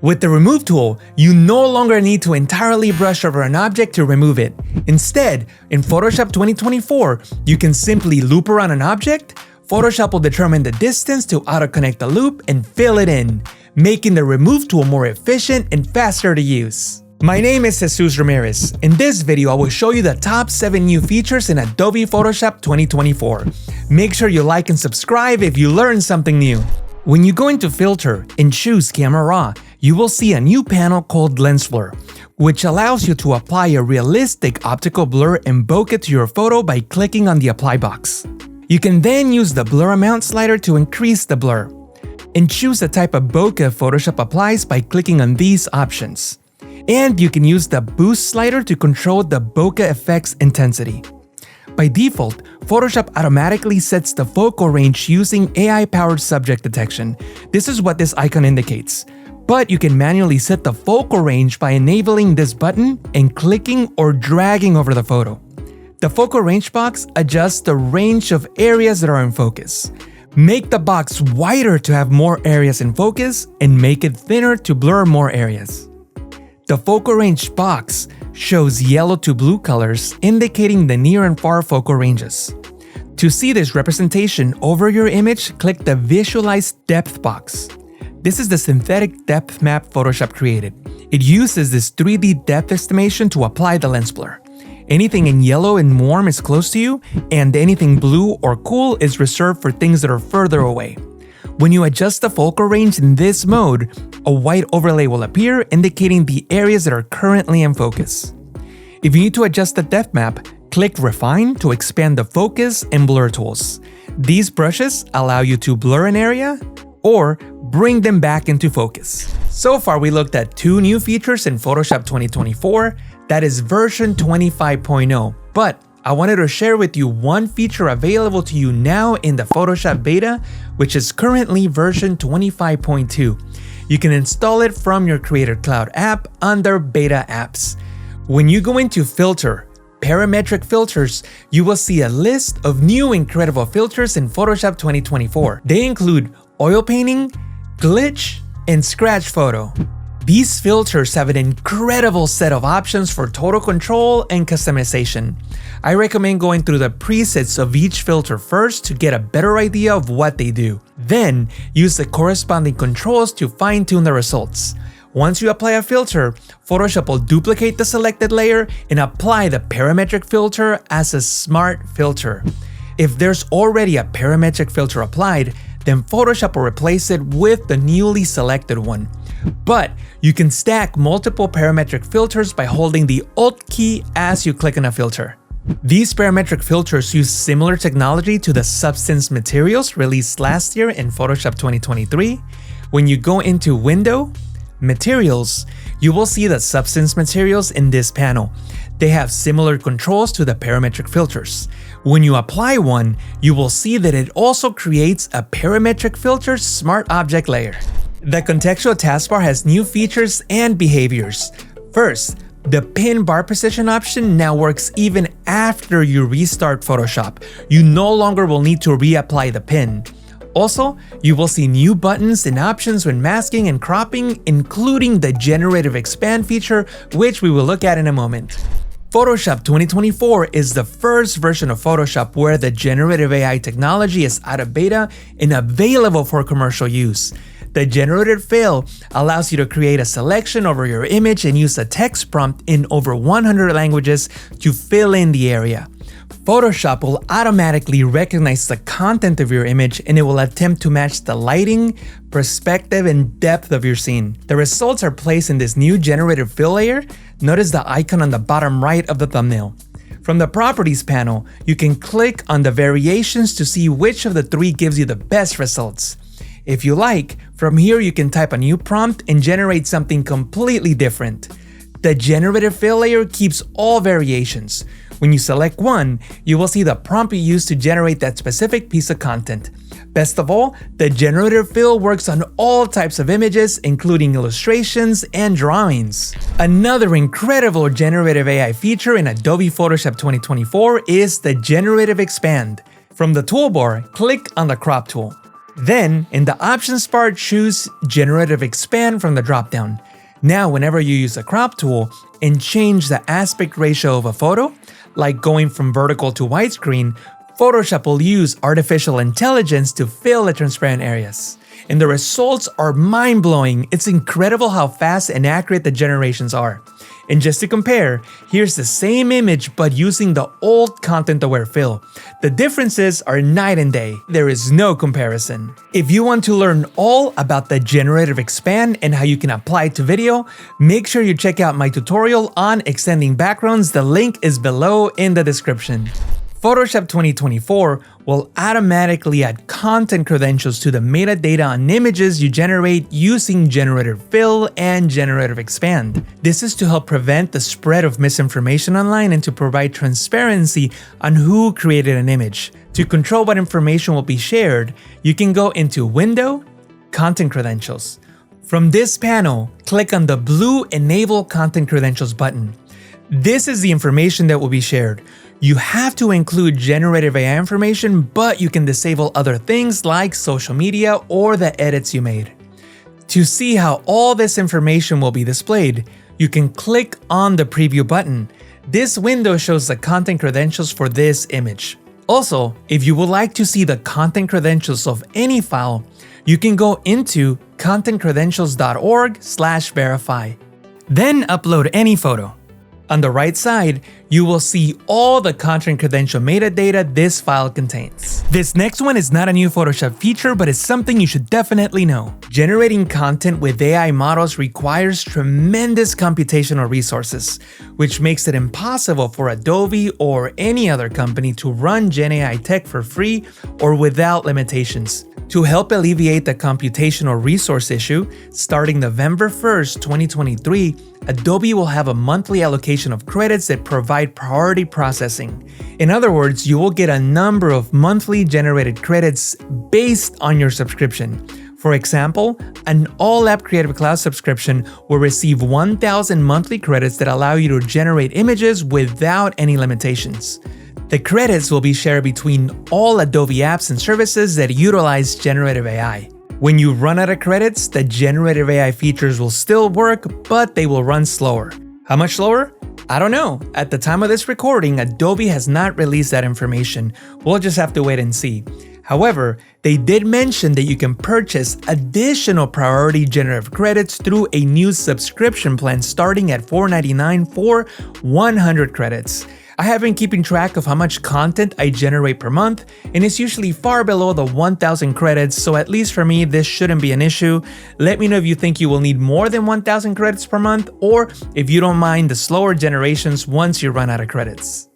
With the Remove tool, you no longer need to entirely brush over an object to remove it. Instead, in Photoshop 2024, you can simply loop around an object. Photoshop will determine the distance to auto-connect the loop and fill it in, making the Remove tool more efficient and faster to use. My name is Jesus Ramirez. In this video, I will show you the top 7 new features in Adobe Photoshop 2024. Make sure you like and subscribe if you learned something new. When you go into Filter and choose Camera Raw, you will see a new panel called Lens Blur, which allows you to apply a realistic optical blur and bokeh to your photo by clicking on the Apply box. You can then use the Blur Amount slider to increase the blur, and choose the type of bokeh Photoshop applies by clicking on these options. And you can use the Boost slider to control the bokeh effect's intensity. By default, Photoshop automatically sets the focal range using AI-powered subject detection. This is what this icon indicates. But you can manually set the focal range by enabling this button and clicking or dragging over the photo. The focal range box adjusts the range of areas that are in focus. Make the box wider to have more areas in focus and make it thinner to blur more areas. The focal range box shows yellow to blue colors, indicating the near and far focal ranges. To see this representation over your image, click the Visualize Depth box. This is the synthetic depth map Photoshop created. It uses this 3D depth estimation to apply the lens blur. Anything in yellow and warm is close to you, and anything blue or cool is reserved for things that are further away. When you adjust the focal range in this mode, a white overlay will appear indicating the areas that are currently in focus. If you need to adjust the depth map, click Refine to expand the focus and blur tools. These brushes allow you to blur an area or bring them back into focus. So far, we looked at 2 new features in Photoshop 2024, that is version 25.0, but I wanted to share with you one feature available to you now in the Photoshop beta, which is currently version 25.2. You can install it from your Creator Cloud app under Beta Apps. When you go into Filter, Parametric Filters, you will see a list of new incredible filters in Photoshop 2024. They include Oil Painting, Glitch, and Scratch Photo. These filters have an incredible set of options for total control and customization. I recommend going through the presets of each filter first to get a better idea of what they do. Then, use the corresponding controls to fine-tune the results. Once you apply a filter, Photoshop will duplicate the selected layer and apply the parametric filter as a smart filter. If there's already a parametric filter applied, then Photoshop will replace it with the newly selected one. But you can stack multiple parametric filters by holding the Alt key as you click on a filter. These parametric filters use similar technology to the Substance materials released last year in Photoshop 2023. When you go into Window, Materials, you will see the Substance materials in this panel. They have similar controls to the parametric filters. When you apply one, you will see that it also creates a parametric filter smart object layer. The Contextual Task Bar has new features and behaviors. First, the pin bar position option now works even after you restart Photoshop. You no longer will need to reapply the pin. Also, you will see new buttons and options when masking and cropping, including the Generative Expand feature, which we will look at in a moment. Photoshop 2024 is the first version of Photoshop where the generative AI technology is out of beta and available for commercial use. The Generative Fill allows you to create a selection over your image and use a text prompt in over 100 languages to fill in the area. Photoshop will automatically recognize the content of your image and it will attempt to match the lighting, perspective, and depth of your scene. The results are placed in this new Generative Fill layer. Notice the icon on the bottom right of the thumbnail. From the Properties panel, you can click on the variations to see which of the 3 gives you the best results. If you like, from here you can type a new prompt and generate something completely different. The Generative Fill layer keeps all variations. When you select one, you will see the prompt you used to generate that specific piece of content. Best of all, the Generative Fill works on all types of images, including illustrations and drawings. Another incredible generative AI feature in Adobe Photoshop 2024 is the Generative Expand. From the toolbar, click on the Crop tool. Then, in the options bar, choose Generative Expand from the dropdown. Now, whenever you use a crop tool and change the aspect ratio of a photo, like going from vertical to widescreen, Photoshop will use artificial intelligence to fill the transparent areas. And the results are mind-blowing. It's incredible how fast and accurate the generations are. And just to compare, here's the same image but using the old content-aware fill. The differences are night and day. There is no comparison. If you want to learn all about the Generative Expand and how you can apply it to video, make sure you check out my tutorial on extending backgrounds. The link is below in the description. Photoshop 2024 will automatically add content credentials to the metadata on images you generate using Generative Fill and Generative Expand. This is to help prevent the spread of misinformation online and to provide transparency on who created an image. To control what information will be shared, you can go into Window, Content Credentials. From this panel, click on the blue Enable Content Credentials button. This is the information that will be shared. You have to include generative AI information, but you can disable other things like social media or the edits you made. To see how all this information will be displayed, you can click on the preview button. This window shows the content credentials for this image. Also, if you would like to see the content credentials of any file, you can go into contentcredentials.org/verify. Then upload any photo. On the right side, you will see all the content credential metadata this file contains. This next one is not a new Photoshop feature, but it's something you should definitely know. Generating content with AI models requires tremendous computational resources, which makes it impossible for Adobe or any other company to run Gen AI tech for free or without limitations. To help alleviate the computational resource issue, starting November 1st, 2023, Adobe will have a monthly allocation of credits that provide priority processing. In other words, you will get a number of monthly generated credits based on your subscription. For example, an all-app Creative Cloud subscription will receive 1,000 monthly credits that allow you to generate images without any limitations. The credits will be shared between all Adobe apps and services that utilize generative AI. When you run out of credits, the generative AI features will still work, but they will run slower. How much slower? I don't know. At the time of this recording, Adobe has not released that information. We'll just have to wait and see. However, they did mention that you can purchase additional priority generative credits through a new subscription plan starting at $4.99 for 100 credits. I have been keeping track of how much content I generate per month, and it's usually far below the 1,000 credits, so at least for me, this shouldn't be an issue. Let me know if you think you will need more than 1,000 credits per month, or if you don't mind the slower generations once you run out of credits.